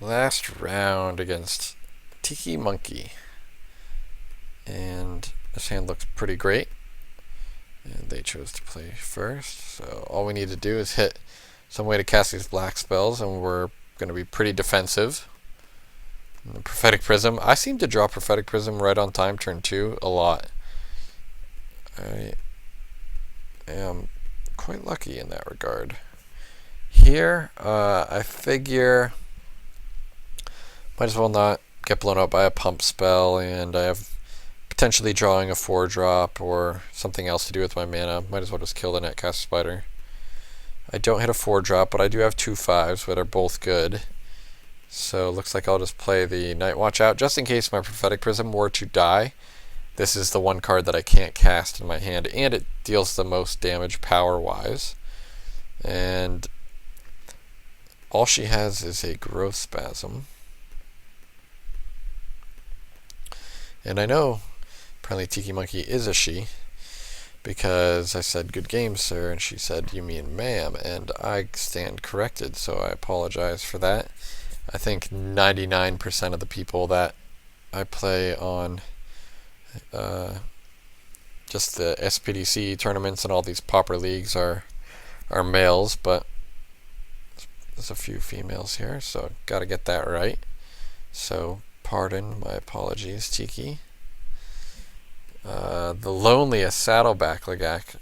Last round against Tikimunkee. And this hand looks pretty great. And they chose to play first. So all we need to do is hit some way to cast these black spells, and we're going to be pretty defensive. And the Prophetic Prism. I seem to draw Prophetic Prism right on time, turn 2, a lot. I am quite lucky in that regard. Here, I figure might as well not get blown up by a pump spell, and I have potentially drawing a 4-drop or something else to do with my mana. Might as well just kill the Netcast Spider. I don't hit a 4-drop, but I do have 2 5s, but are both good. So it looks like I'll just play the Night Watch out, just in case my Prophetic Prism were to die. This is the one card that I can't cast in my hand, and it deals the most damage power-wise. And all she has is a Growth Spasm. And I know apparently Tikimunkee is a she, because I said, "Good game, sir," and she said, "You mean ma'am," and I stand corrected, so I apologize for that. I think 99% of the people that I play on just the SPDC tournaments and all these pauper leagues are males, but there's a few females here, so gotta get that right. So pardon my apologies, Tiki. The Loneliest Saddleback Lagak.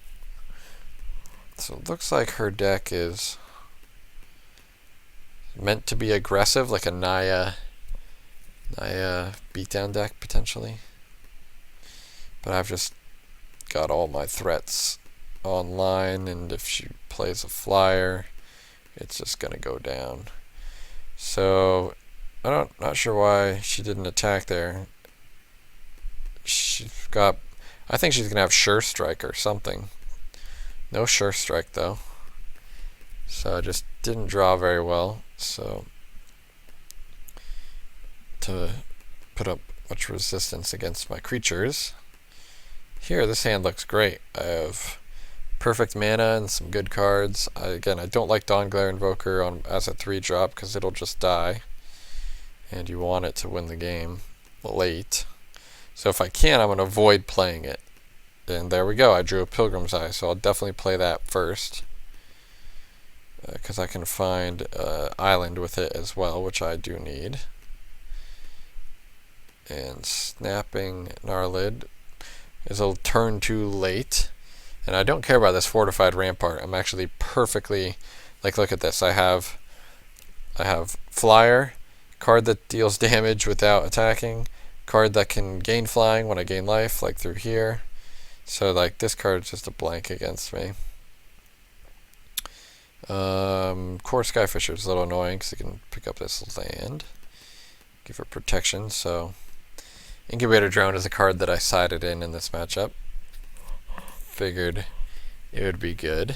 So it looks like her deck is meant to be aggressive, like a Naya beatdown deck potentially. But I've just got all my threats online, and if she plays a flyer, it's just gonna go down. So not sure why she didn't attack there. She's got, I think she's gonna have Sure Strike or something. No Sure Strike though. So I just didn't draw very well. So to put up much resistance against my creatures. Here, this hand looks great. I have perfect mana and some good cards. I don't like Dawnglare Invoker as a 3-drop because it'll just die. And you want it to win the game late. So if I can, I'm going to avoid playing it. And there we go. I drew a Pilgrim's Eye, so I'll definitely play that first. Because I can find Island with it as well, which I do need. And Snapping Gnarlid is a turn too late. And I don't care about this Fortified Rampart. I'm actually perfectly, like, look at this. I have Flyer, card that deals damage without attacking, card that can gain flying when I gain life, like through here. So like this card is just a blank against me. Core Skyfisher is a little annoying because it can pick up this land, give her protection. So Incubator Drone is a card that I sided in this matchup. Figured it would be good.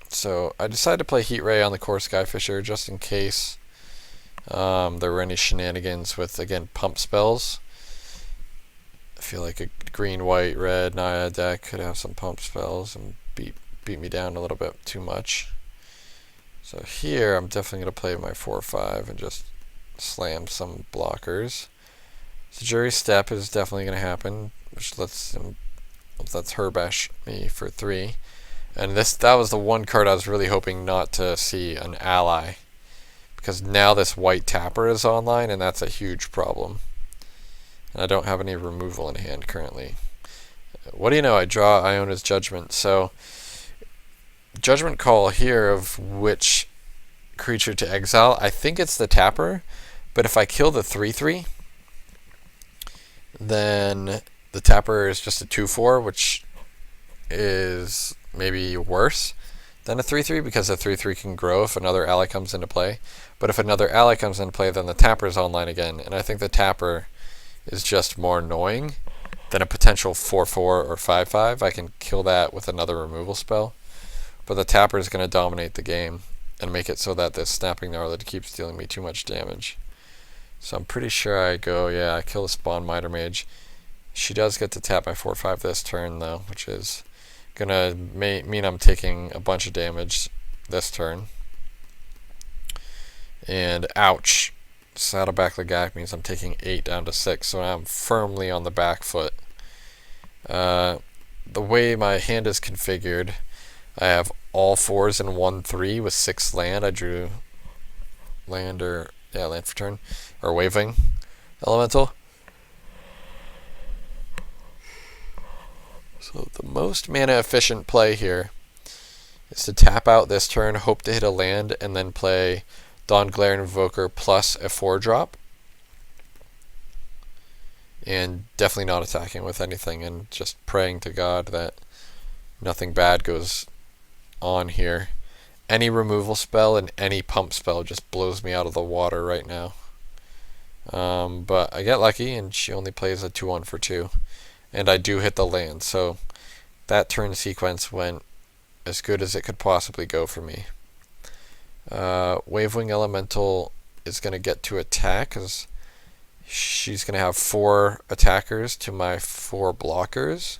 So I decided to play Heat Ray on the Core Skyfisher just in case there were any shenanigans with, again, pump spells. I feel like a green, white, red Naya deck could have some pump spells and beat me down a little bit too much. So here I'm definitely going to play my 4/5 and just slam some blockers. So Jury Step is definitely going to happen, which lets her bash me for 3. And that was the one card I was really hoping not to see an ally, because now this white tapper is online, and that's a huge problem. And I don't have any removal in hand currently. What do you know? I draw Iona's Judgment. So Judgment Call here of which creature to exile. I think it's the tapper, but if I kill the 3/3, then the tapper is just a 2/4, which is maybe worse than a 3/3 because a 3/3 can grow if another ally comes into play. But if another ally comes into play, then the tapper is online again, and I think the tapper is just more annoying than a potential 4/4 or 5/5. I can kill that with another removal spell, but the tapper is going to dominate the game and make it so that this Snapping Gnarlid keeps dealing me too much damage. So I'm pretty sure I kill the Spawn Miter Mage. She does get to tap my 4/5 this turn though, which is gonna mean I'm taking a bunch of damage this turn. And ouch. Saddleback Legak means I'm taking 8 down to 6, so I'm firmly on the back foot. The way my hand is configured, I have all 4s and 1/3 with 6 land. I drew land land for turn, or waving elemental. So the most mana efficient play here is to tap out this turn, hope to hit a land, and then play Dawnglare Invoker plus a 4-drop. And definitely not attacking with anything, and just praying to God that nothing bad goes on here. Any removal spell and any pump spell just blows me out of the water right now. But I get lucky, and she only plays a 2-1 for 2. And I do hit the land, so that turn sequence went as good as it could possibly go for me. Wavewing Elemental is going to get to attack, because she's going to have 4 attackers to my 4 blockers.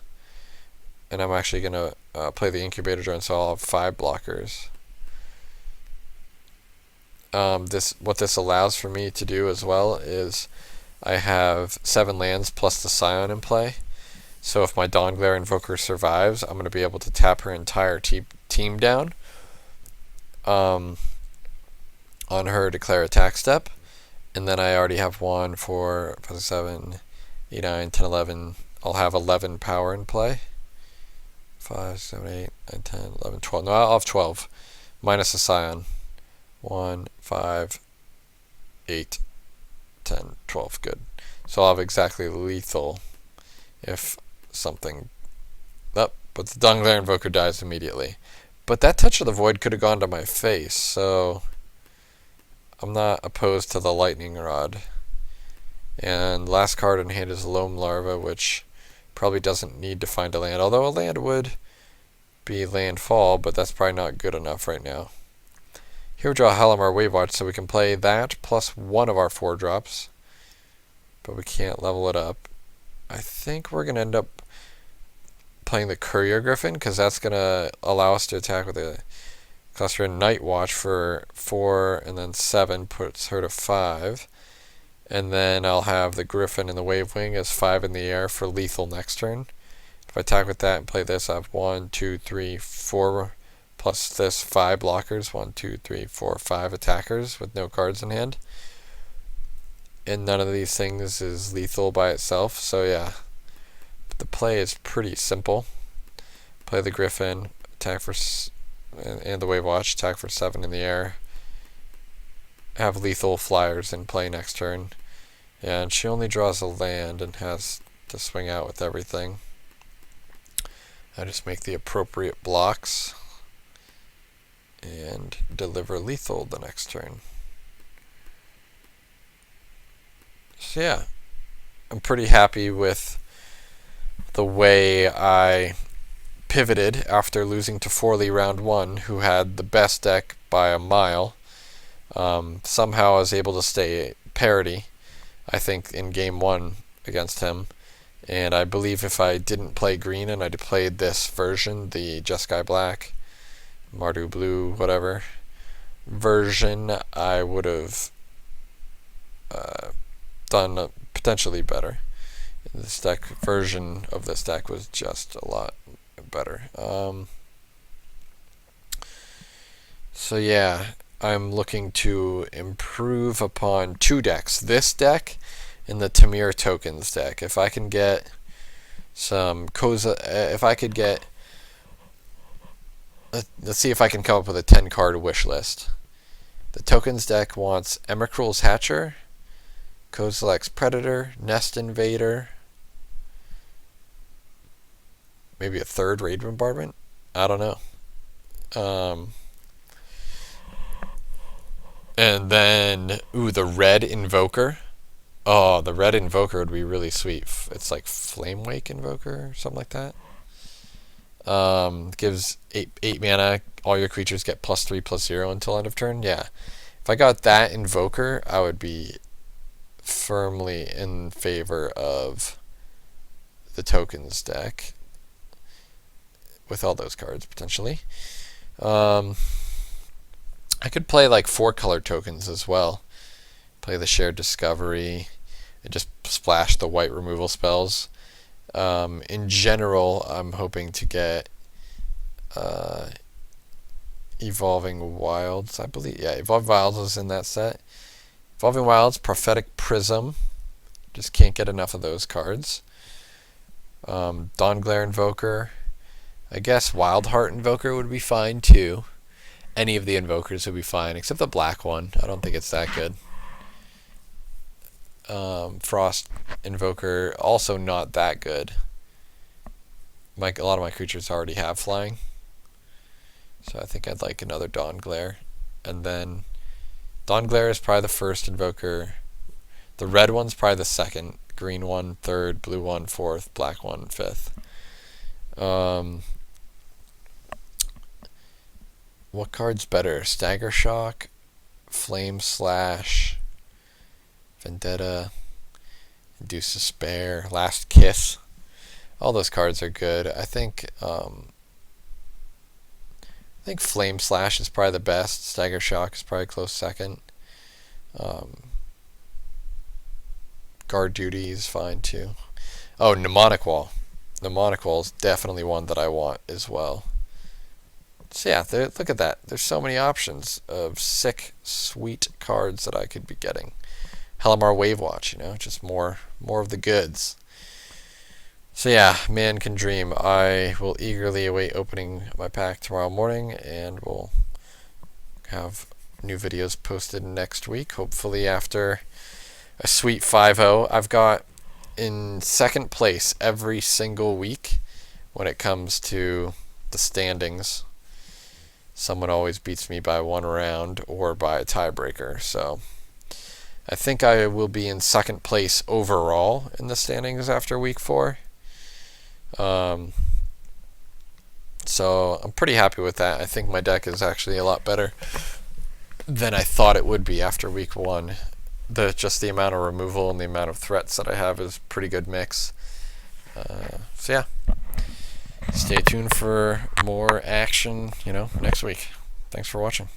And I'm actually going to play the Incubator Drone, so I'll have 5 blockers. What this allows for me to do as well is I have 7 lands plus the Scion in play. So if my Dawnglare Invoker survives, I'm going to be able to tap her entire team down on her declare attack step. And then I already have 1, 4, 5, 7, 8, 9, 10, 11. I'll have 11 power in play. 5, 7, 8, 9, 10, 11, 12. No, I'll have 12. Minus a Scion. 1, 5, 8, 10, 12. Good. So I'll have exactly lethal if something... Oh, but the Dawnglare Invoker dies immediately. But that Touch of the Void could have gone to my face, so I'm not opposed to the Lightning Rod. And last card in hand is Loam Larva, which probably doesn't need to find a land, although a land would be landfall, but that's probably not good enough right now. Here we draw Halimar Wavewatch, so we can play that plus 1 of our 4 drops, but we can't level it up. I think we're going to end up playing the Courier Griffin, because that's going to allow us to attack with a cluster and Night Watch for 4, and then 7 puts her to 5. And then I'll have the Griffin and the Wavewing as 5 in the air for lethal next turn. If I attack with that and play this, I have 1, 2, 3, 4, plus this 5 blockers. 1, 2, 3, 4, 5 attackers with no cards in hand. And none of these things is lethal by itself, so yeah. But the play is pretty simple. Play the Griffin, attack for... and the Wavewatch, attack for 7 in the air. Have lethal flyers in play next turn. And she only draws a land and has to swing out with everything. I just make the appropriate blocks and deliver lethal the next turn. So yeah, I'm pretty happy with the way I pivoted after losing to Forley round 1, who had the best deck by a mile. Somehow I was able to stay parity, I think, in game 1 against him. And I believe if I didn't play green and I'd played this version, the Jeskai Black, Mardu Blue, whatever version, I would have done potentially better. This version of this deck was just a lot better. So yeah, I'm looking to improve upon 2 decks. This deck and the Tamir Tokens deck. If I can get some if I could get... Let's see if I can come up with a 10-card wish list. The Tokens deck wants Emrakul's Hatcher, Kozilek's Predator, Nest Invader, maybe a 3rd Raid Bombardment? I don't know. And then, the Red Invoker. Oh, the Red Invoker would be really sweet. It's like Flamewake Invoker or something like that. Gives 8 mana. All your creatures get +3/+0 until end of turn. Yeah. If I got that Invoker, I would be firmly in favor of the Tokens deck. With all those cards, potentially. I I could play like 4-color tokens as well. Play the Shared Discovery and just splash the white removal spells. In general, I'm hoping to get Evolving Wilds, I believe. Yeah, Evolving Wilds is in that set. Evolving Wilds, Prophetic Prism. Just can't get enough of those cards. Dawnglare Invoker. I guess Wildheart Invoker would be fine too. Any of the invokers would be fine, except the black one. I don't think it's that good. Frost Invoker, also not that good. A lot of my creatures already have flying. So I think I'd like another Dawnglare. And then Dawnglare is probably the first invoker. The red one's probably the second. Green one, third. Blue one, fourth. Black one, fifth. What card's better? Stagger Shock, Flame Slash, Vendetta, Induce Despair, Last Kiss. All those cards are good. I think Flame Slash is probably the best. Stagger Shock is probably close second. Guard Duty is fine too. Oh, Mnemonic Wall. Mnemonic Wall is definitely one that I want as well. So yeah, look at that. There's so many options of sick, sweet cards that I could be getting. Hellamar Wave Watch, just more of the goods. So yeah, man can dream. I will eagerly await opening my pack tomorrow morning, and we'll have new videos posted next week, hopefully after a sweet 5-0. I've got in second place every single week when it comes to the standings. Someone always beats me by 1 round or by a tiebreaker. So I think I will be in second place overall in the standings after week 4. So I'm pretty happy with that. I think my deck is actually a lot better than I thought it would be after week 1. Just the amount of removal and the amount of threats that I have is a pretty good mix. So yeah. Stay tuned for more action, next week. Thanks for watching.